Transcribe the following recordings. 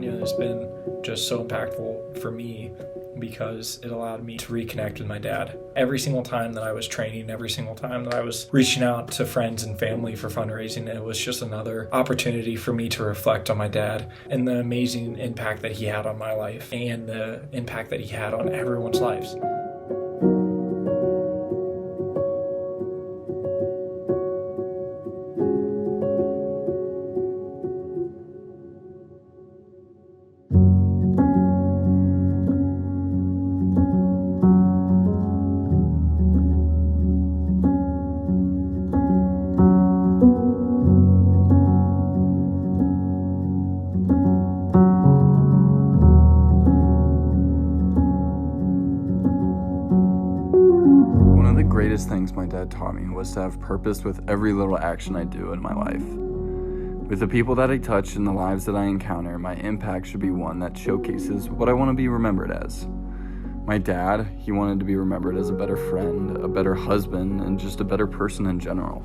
Pelotonia has been just so impactful for me because it allowed me to reconnect with my dad. Every single time that I was training, every single time that I was reaching out to friends and family for fundraising, it was just another opportunity for me to reflect on my dad and the amazing impact that he had on my life and the impact that he had on everyone's lives. One of the greatest things my dad taught me was to have purpose with every little action I do in my life. With the people that I touch and the lives that I encounter, my impact should be one that showcases what I want to be remembered as. My dad, he wanted to be remembered as a better friend, a better husband, and just a better person in general.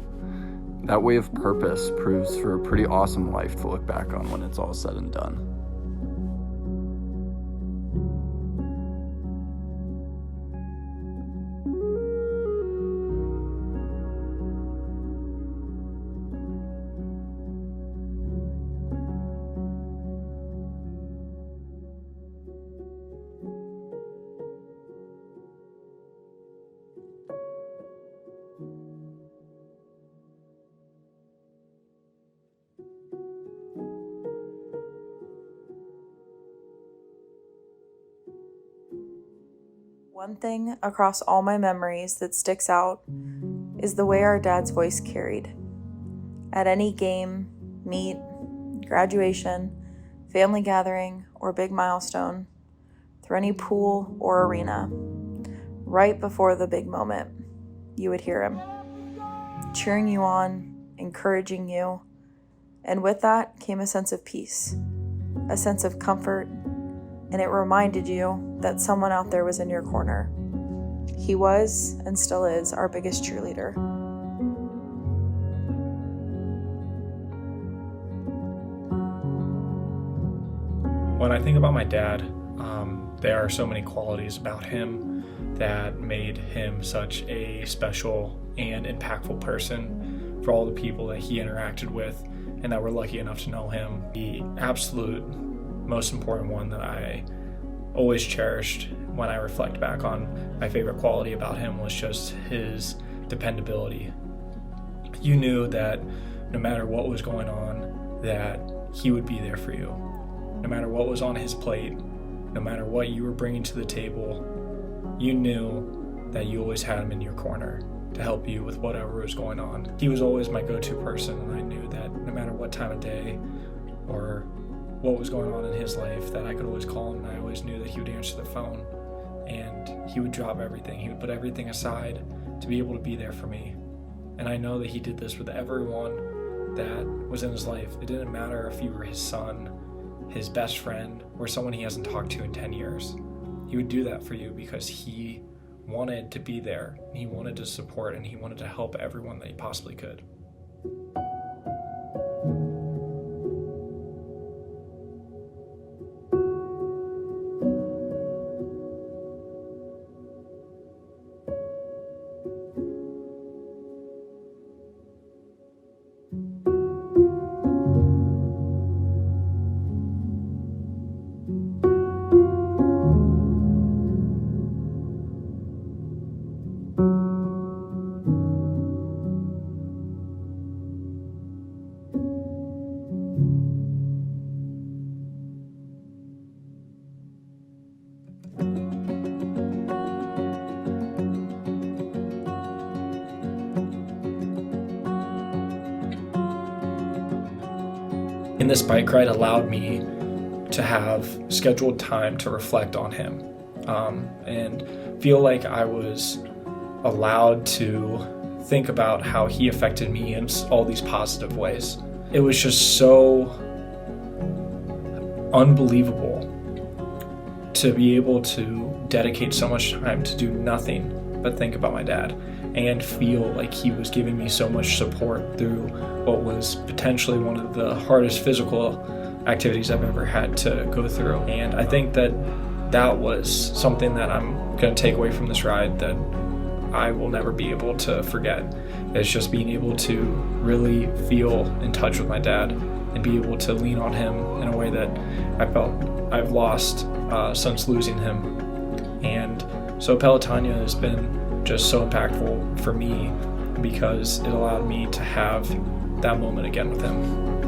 That way of purpose proves for a pretty awesome life to look back on when it's all said and done. One thing across all my memories that sticks out is the way our dad's voice carried. At any game, meet, graduation, family gathering, or big milestone, through any pool or arena, right before the big moment, you would hear him, cheering you on, encouraging you, and with that came a sense of peace, a sense of comfort, and it reminded you that someone out there was in your corner. He was, and still is, our biggest cheerleader. When I think about my dad, there are so many qualities about him that made him such a special and impactful person for all the people that he interacted with and that were lucky enough to know him. The absolute most important one that I always cherished when I reflect back on my favorite quality about him was just his dependability. You knew that no matter what was going on, that he would be there for you. No matter what was on his plate, no matter what you were bringing to the table, you knew that you always had him in your corner to help you with whatever was going on. He was always my go-to person, and I knew that no matter what time of day or what was going on in his life, that I could always call him, and I always knew that he would answer the phone and he would drop everything. He would put everything aside to be able to be there for me. And I know that he did this with everyone that was in his life. It didn't matter if you were his son, his best friend, or someone he hasn't talked to in 10 years. He would do that for you because he wanted to be there, he wanted to support, and he wanted to help everyone that he possibly could. And this bike ride allowed me to have scheduled time to reflect on him and feel like I was allowed to think about how he affected me in all these positive ways. It was just so unbelievable to be able to dedicate so much time to do nothing but think about my dad and feel like he was giving me so much support through what was potentially one of the hardest physical activities I've ever had to go through. And I think that was something that I'm going to take away from this ride that I will never be able to forget. It's just being able to really feel in touch with my dad and be able to lean on him in a way that I felt I've lost since losing him. And so Pelotonia has been just so impactful for me because it allowed me to have that moment again with him.